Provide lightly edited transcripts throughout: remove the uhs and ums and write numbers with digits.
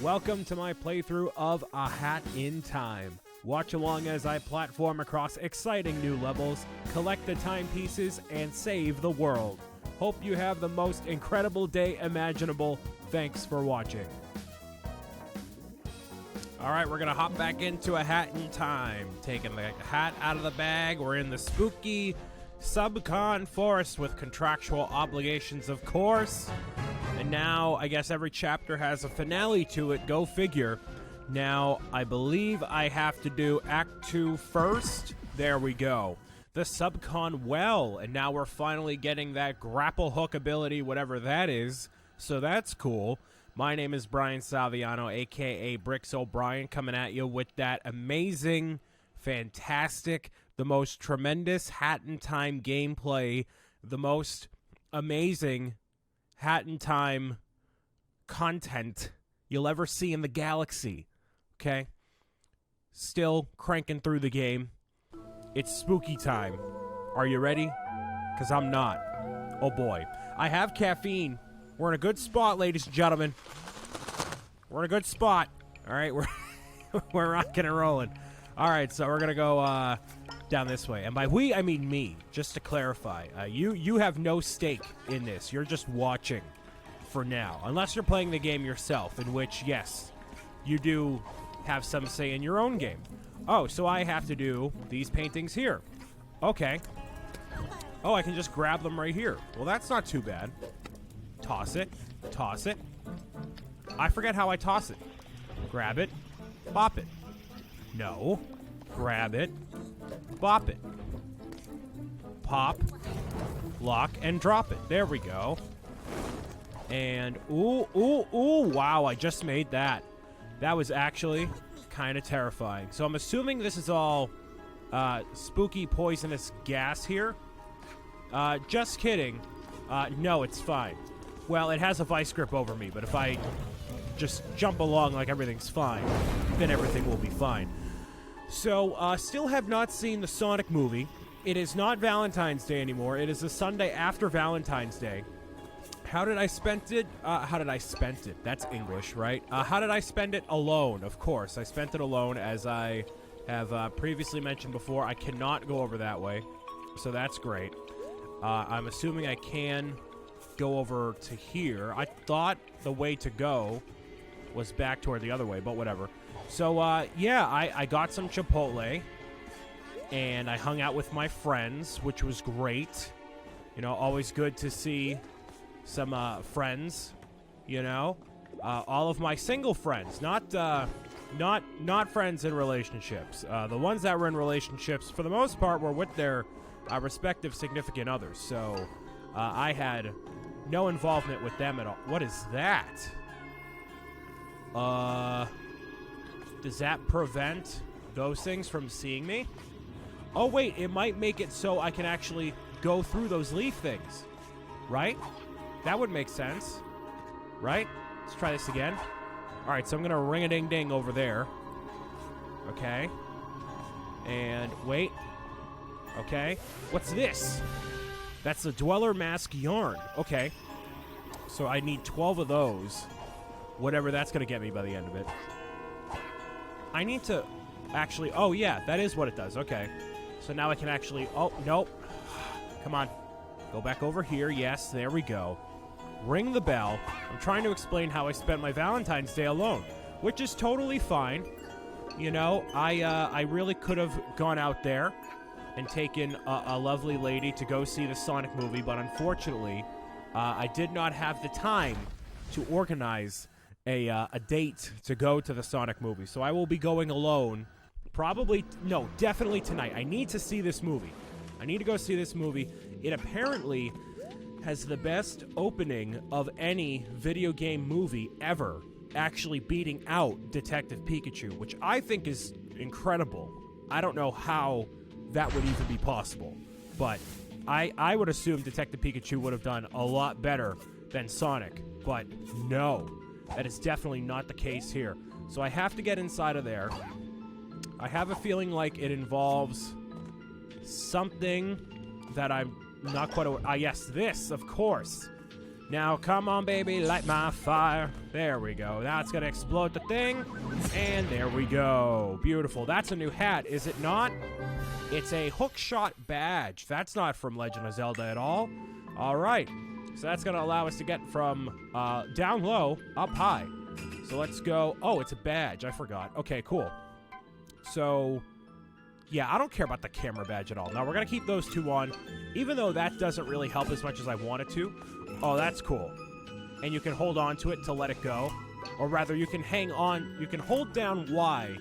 Welcome to my playthrough of A Hat in Time. Watch along as I platform across exciting new levels, collect the timepieces, and save the world. Hope you have the most incredible day imaginable. Thanks for watching. Alright, we're gonna hop back into A Hat in Time. Taking the hat out of the bag, we're in the spooky subcon forest with contractual obligations, of course. And now, I guess every chapter has a finale to it, go figure. Now, I believe I have to do Act 2 first. There we go. The subcon well, and now we're finally getting that grapple hook ability, whatever that is. So that's cool. My name is Brian Saviano, aka BricksOBrian, coming at you with that amazing, fantastic, the most tremendous Hat in Time gameplay, the most amazing Hat in Time content you'll ever see in the galaxy. Okay? Still cranking through the game. It's spooky time. Are you ready? Because I'm not. Oh boy. I have caffeine. We're in a good spot, ladies and gentlemen. We're in a good spot. Alright, we're rocking and rolling. Alright, so we're gonna go down this way. And by we, I mean me, just to clarify. You have no stake in this. You're just watching for now. Unless you're playing the game yourself, in which, yes, you do have some say in your own game. Oh, so I have to do these paintings here. Okay. Oh, I can just grab them right here. Well, that's not too bad. Toss it. Toss it. I forget how I toss it. Grab it. Bop it. No. Grab it. Bop it. Pop. Lock and drop it. There we go. And, ooh, wow, I just made that. That was actually kind of terrifying. So I'm assuming this is all spooky, poisonous gas here. Just kidding. No, it's fine. Well, it has a vice grip over me, but if I just jump along like everything's fine, then everything will be fine. So, still have not seen the Sonic movie. It is not Valentine's Day anymore. It is the Sunday after Valentine's Day. How did I spend it? That's English, right? How did I spend it? Alone, of course. I spent it alone, as I have previously mentioned before. I cannot go over that way, so that's great. I'm assuming I can go over to here. I thought the way to go was back toward the other way, but whatever. So, yeah, I got some Chipotle, and I hung out with my friends, which was great. You know, always good to see some friends, you know. All of my single friends, not friends in relationships. The ones that were in relationships, for the most part, were with their respective significant others. So, I had no involvement with them at all. What is that? Does that prevent those things from seeing me? Oh, wait, it might make it so I can actually go through those leaf things. Right? That would make sense. Right? Let's try this again. Alright, so I'm going to ring-a-ding-ding over there. Okay. And, wait. Okay. What's this? That's the Dweller Mask Yarn. Okay. So I need 12 of those. Whatever that's going to get me by the end of it. I need to actually... Oh, yeah, that is what it does. Okay. So now I can actually... Oh, nope. Come on. Go back over here. Yes, there we go. Ring the bell. I'm trying to explain how I spent my Valentine's Day alone, which is totally fine. You know, I really could have gone out there and taken a lovely lady to go see the Sonic movie, but unfortunately, I did not have the time to organize a date to go to the Sonic movie. So I will be going alone. Probably, no, definitely tonight. I need to see this movie. I need to go see this movie. It apparently has the best opening of any video game movie ever, actually beating out Detective Pikachu, which I think is incredible. I don't know how that would even be possible, but I would assume Detective Pikachu would have done a lot better than Sonic, but no, that is definitely not the case here. So I have to get inside of there. I have a feeling like it involves something that I'm not quite aware. Yes, this, of course. Now, come on, baby, light my fire. There we go. Now it's going to explode the thing. And there we go. Beautiful. That's a new hat, is it not? It's a hookshot badge. That's not from Legend of Zelda at all. All right. So that's going to allow us to get from down low up high. So let's go. Oh, it's a badge. I forgot. Okay, cool. So, yeah, I don't care about the camera badge at all. Now, we're going to keep those two on, even though that doesn't really help as much as I want it to. Oh, that's cool. And you can hold on to it to let it go. Or rather, you can hang on. You can hold down Y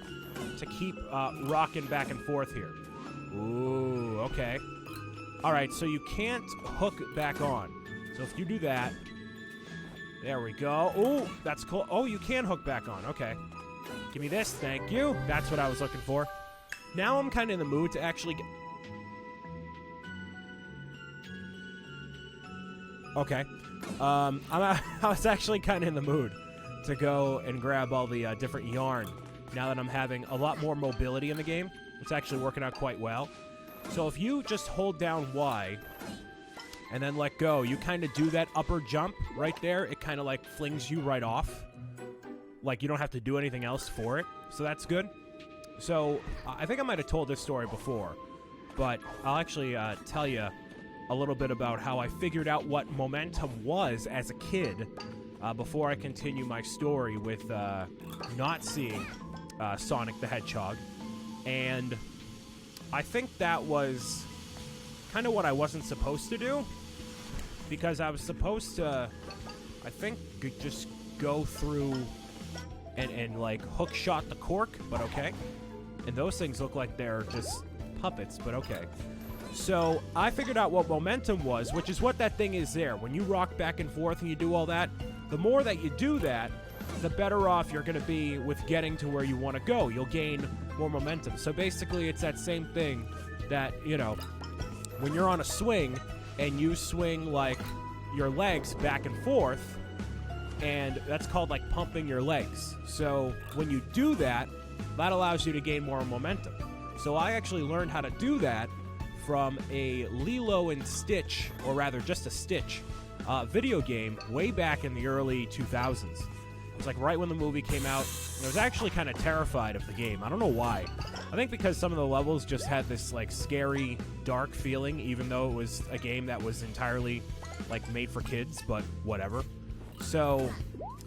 to keep rocking back and forth here. Ooh, okay. All right, so you can't hook back on. So if you do that, there we go. Ooh, that's cool. Oh, you can hook back on. Okay. Give me this. Thank you. That's what I was looking for. Now I'm kind of in the mood to actually get... Okay. I was actually kind of in the mood to go and grab all the different yarn now that I'm having a lot more mobility in the game. It's actually working out quite well. So if you just hold down Y and then let go, you kind of do that upper jump right there. It kind of like flings you right off. Like you don't have to do anything else for it. So that's good. So I think I might have told this story before, but I'll actually tell you a little bit about how I figured out what momentum was as a kid before I continue my story with not seeing Sonic the Hedgehog. And I think that was kind of what I wasn't supposed to do, because I was supposed to, I think, just go through and like hook shot the cork, but okay. And those things look like they're just puppets, but okay. So I figured out what momentum was, which is what that thing is there. When you rock back and forth and you do all that, the more that you do that, the better off you're going to be with getting to where you want to go. You'll gain more momentum. So basically, it's that same thing that, you know, when you're on a swing and you swing like your legs back and forth, and that's called like pumping your legs. So when you do that, that allows you to gain more momentum. So I actually learned how to do that from a Lilo and Stitch, or rather just a Stitch, video game way back in the early 2000s. It was like right when the movie came out. I was actually kind of terrified of the game. I don't know why. I think because some of the levels just had this like scary, dark feeling, even though it was a game that was entirely like made for kids, but whatever. So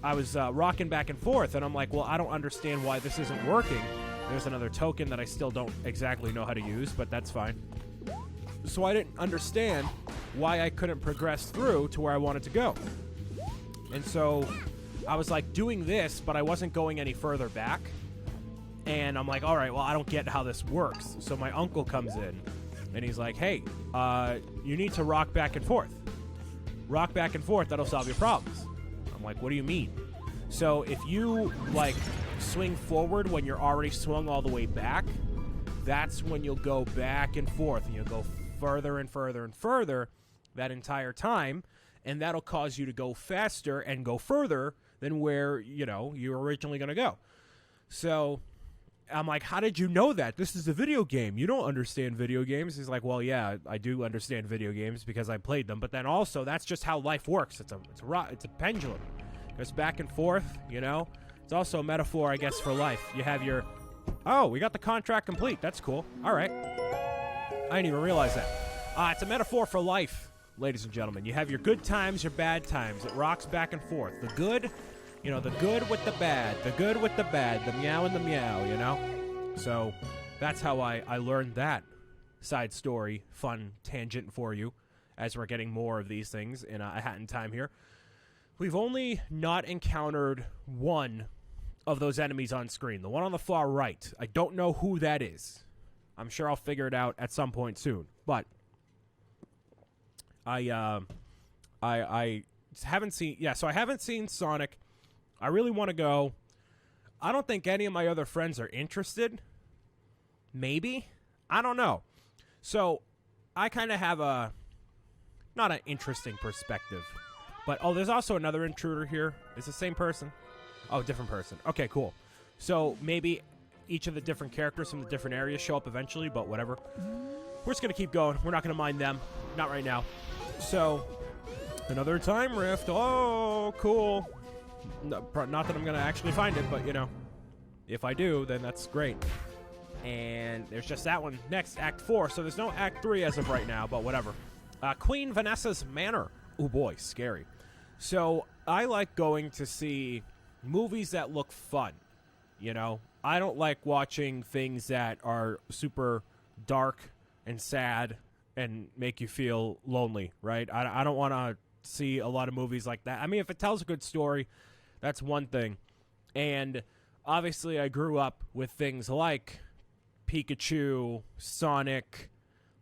I was rocking back and forth, and I'm like, well, I don't understand why this isn't working. There's another token that I still don't exactly know how to use, but that's fine. So I didn't understand why I couldn't progress through to where I wanted to go. And so I was like doing this, but I wasn't going any further back. And I'm like, all right, well, I don't get how this works. So my uncle comes in, and he's like, hey, you need to rock back and forth. Rock back and forth, that'll solve your problems. I'm like, what do you mean? So if you, like, swing forward when you're already swung all the way back, that's when you'll go back and forth, and you'll go further and further and further that entire time, and that'll cause you to go faster and go further than where, you know, you were originally going to go. So I'm like, how did you know that? This is a video game. You don't understand video games. He's like, well, yeah, I do understand video games because I played them, but then also that's just how life works. It's a pendulum. It goes back and forth, you know. It's also a metaphor, I guess, for life. You have your... Oh, we got the contract complete. That's cool. All right. I didn't even realize that. It's a metaphor for life, ladies and gentlemen. You have your good times, your bad times. It rocks back and forth. The good, you know, the good with the bad. The good with the bad. The meow and the meow, you know? So that's how I learned that side story, fun tangent for you as we're getting more of these things in a Hat in Time here. We've only not encountered one of those enemies on screen. The one on the far right. I don't know who that is. I'm sure I'll figure it out at some point soon. But I haven't seen... Yeah, so I haven't seen Sonic. I really want to go. I don't think any of my other friends are interested. Maybe? I don't know. So I kind of have a... Not an interesting perspective. But, oh, there's also another intruder here. It's the same person. Oh, different person. Okay, cool. So maybe each of the different characters from the different areas show up eventually, but whatever. We're just going to keep going. We're not going to mind them. Not right now. So Another time rift. Oh, cool. No, not that I'm going to actually find it, but, you know, if I do, then that's great. And there's just that one. Next, Act 4. So there's no Act 3 as of right now, but whatever. Queen Vanessa's Manor. Oh, boy, scary. So I like going to see movies that look fun, you know? I don't like watching things that are super dark and sad and make you feel lonely, right? I don't want to see a lot of movies like that. I mean, if it tells a good story, that's one thing. And obviously I grew up with things like Pikachu, Sonic,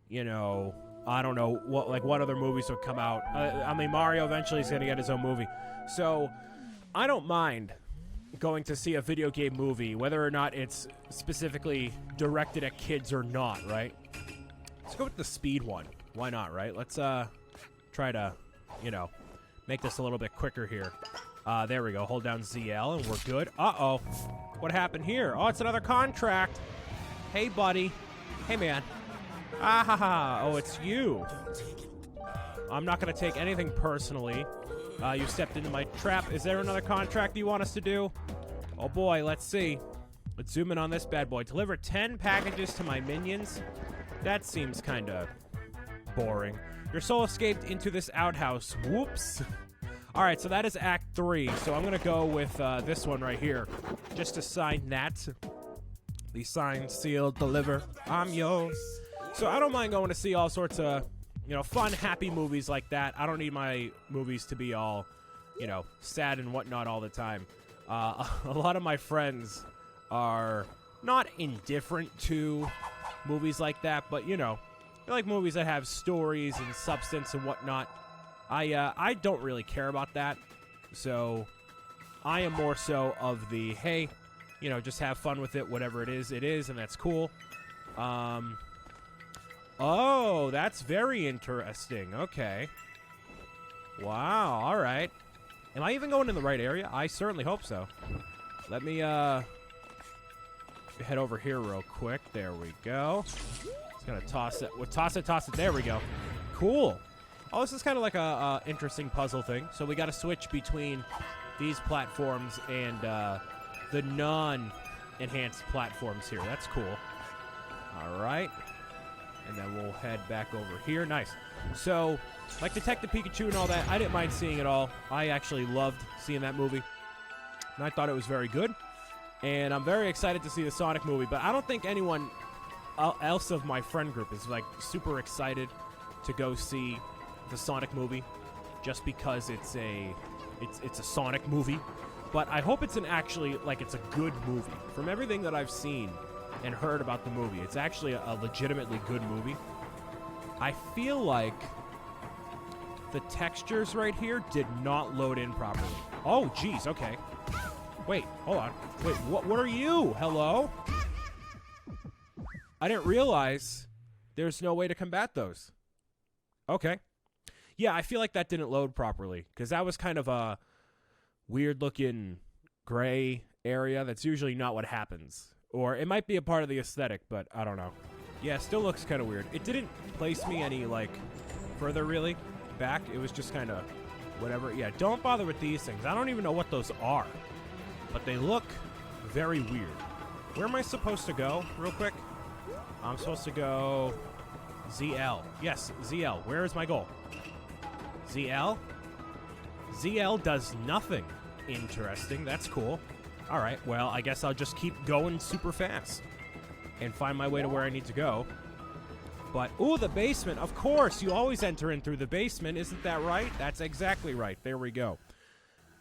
you know, I don't know what other movies would come out. I mean, Mario eventually is going to get his own movie. So I don't mind going to see a video game movie, whether or not it's specifically directed at kids or not, right? Let's go with the speed one. Why not, right? Let's try to, you know, make this a little bit quicker here. There we go. Hold down ZL and we're good. Uh-oh. What happened here? Oh, it's another contract. Hey, buddy. Hey, man. Ah, ha, ha. Oh, it's you. I'm not going to take anything personally. You stepped into my trap. Is there another contract you want us to do? Oh, boy. Let's see. Let's zoom in on this bad boy. Deliver 10 packages to my minions. That seems kind of boring. Your soul escaped into this outhouse. Whoops. All right, so that is Act 3. So I'm going to go with this one right here. Just to sign that. The sign, seal, deliver. I'm yours. So I don't mind going to see all sorts of, you know, fun, happy movies like that. I don't need my movies to be all, you know, sad and whatnot all the time. A lot of my friends are not indifferent to movies like that, but, you know, they like movies that have stories and substance and whatnot. I don't really care about that, so I am more so of the, hey, you know, just have fun with it, whatever it is, and that's cool. Oh, that's very interesting. Okay. Wow, all right. Am I even going in the right area? I certainly hope so. Let me, head over here real quick. There we go. Just gonna toss it. Well, toss it. There we go. Cool. Oh, this is kind of like a interesting puzzle thing. So we got to switch between these platforms and the non-enhanced platforms here. That's cool. All right. And then we'll head back over here. Nice. So, like Detective Pikachu and all that, I didn't mind seeing it all. I actually loved seeing that movie. And I thought it was very good. And I'm very excited to see the Sonic movie. But I don't think anyone else of my friend group is, like, super excited to go see the Sonic movie. Just because it's a Sonic movie. But I hope it's it's a good movie. From everything that I've seen and heard about the movie, it's actually a legitimately good movie. I feel like the textures right here did not load in properly. Oh, geez, okay. Wait, hold on. Wait, what are you? Hello? I didn't realize there's no way to combat those. Okay. Yeah, I feel like that didn't load properly, because that was kind of a weird-looking gray area. That's usually not what happens. Or it might be a part of the aesthetic, but I don't know. Yeah, still looks kind of weird. It didn't place me any, like, further, really, back. It was just kind of whatever. Yeah, don't bother with these things. I don't even know what those are. But they look very weird. Where am I supposed to go, real quick? I'm supposed to go ZL. Yes, ZL. Where is my goal? ZL? ZL does nothing. Interesting. That's cool. All right, well, I guess I'll just keep going super fast and find my way to where I need to go. But, ooh, the basement. Of course, you always enter in through the basement. Isn't that right? That's exactly right. There we go.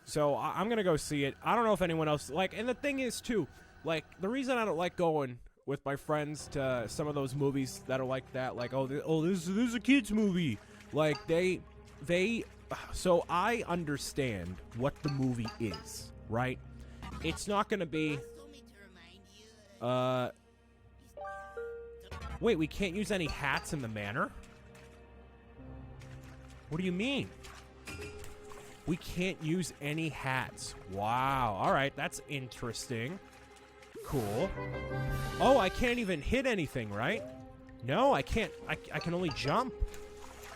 So, I'm going to go see it. I don't know if anyone else, like, and the thing is, too, like, the reason I don't like going with my friends to some of those movies that are like that, like, this is a kid's movie. Like, so I understand what the movie is, right? It's not going to be, wait, we can't use any hats in the manor? What do you mean? We can't use any hats. Wow. All right, that's interesting. Cool. Oh, I can't even hit anything, right? No, I can't. I can only jump.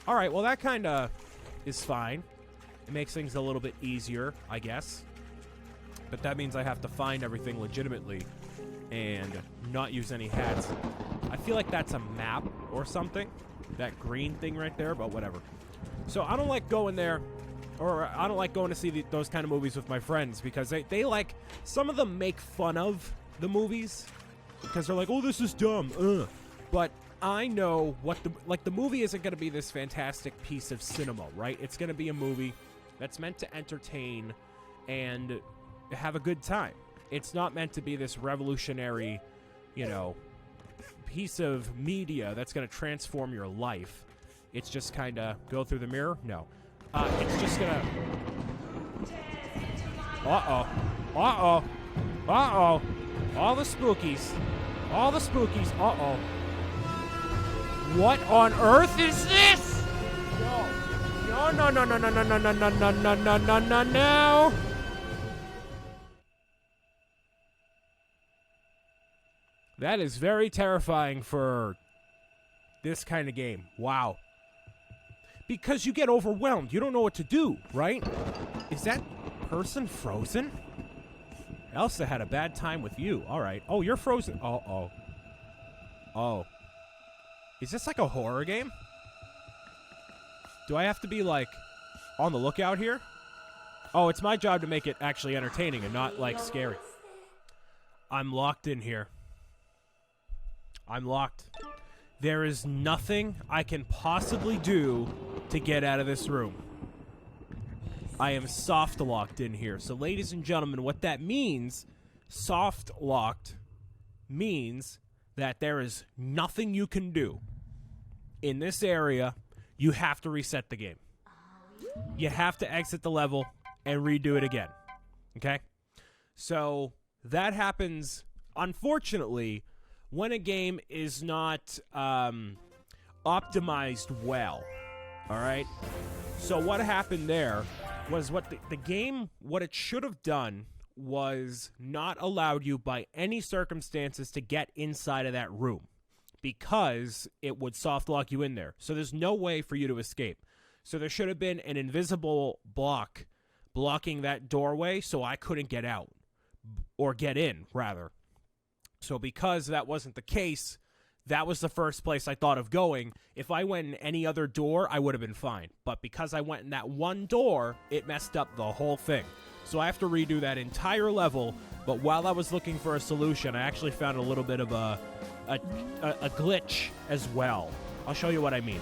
All right, well, that kind of is fine. It makes things a little bit easier, I guess. But that means I have to find everything legitimately and not use any hats. I feel like that's a map or something. That green thing right there, but whatever. So I don't like going there, or I don't like going to see those kind of movies with my friends because they like, some of them make fun of the movies because they're like, oh, this is dumb. Ugh. But I know what the movie isn't going to be this fantastic piece of cinema, right? It's going to be a movie that's meant to entertain and have a good time. It's not meant to be this revolutionary, you know, piece of media that's going to transform your life. It's just kind of go through the mirror. No, it's just gonna. Uh-oh. All the spookies. Uh-oh. What on earth is this? No. That is very terrifying for this kind of game. Wow. Because you get overwhelmed. You don't know what to do, right? Is that person frozen? Elsa had a bad time with you. All right. Oh, you're frozen. Oh. Is this like a horror game? Do I have to be, like, on the lookout here? Oh, it's my job to make it actually entertaining and not, like, scary. I'm locked in here. I'm locked. There is nothing I can possibly do to get out of this room. I am soft locked in here. So, ladies and gentlemen, what that means, soft locked, means that there is nothing you can do in this area. You have to reset the game. You have to exit the level and redo it again. Okay? So, that happens, unfortunately, when a game is not optimized well. All right? So what happened there was what the game, what it should have done was not allowed you by any circumstances to get inside of that room because it would soft lock you in there. So there's no way for you to escape. So there should have been an invisible block blocking that doorway so I couldn't get out, or get in, rather. So because that wasn't the case, that was the first place I thought of going. If I went in any other door, I would have been fine. But because I went in that one door, it messed up the whole thing. So I have to redo that entire level. But while I was looking for a solution, I actually found a little bit of a glitch as well. I'll show you what I mean.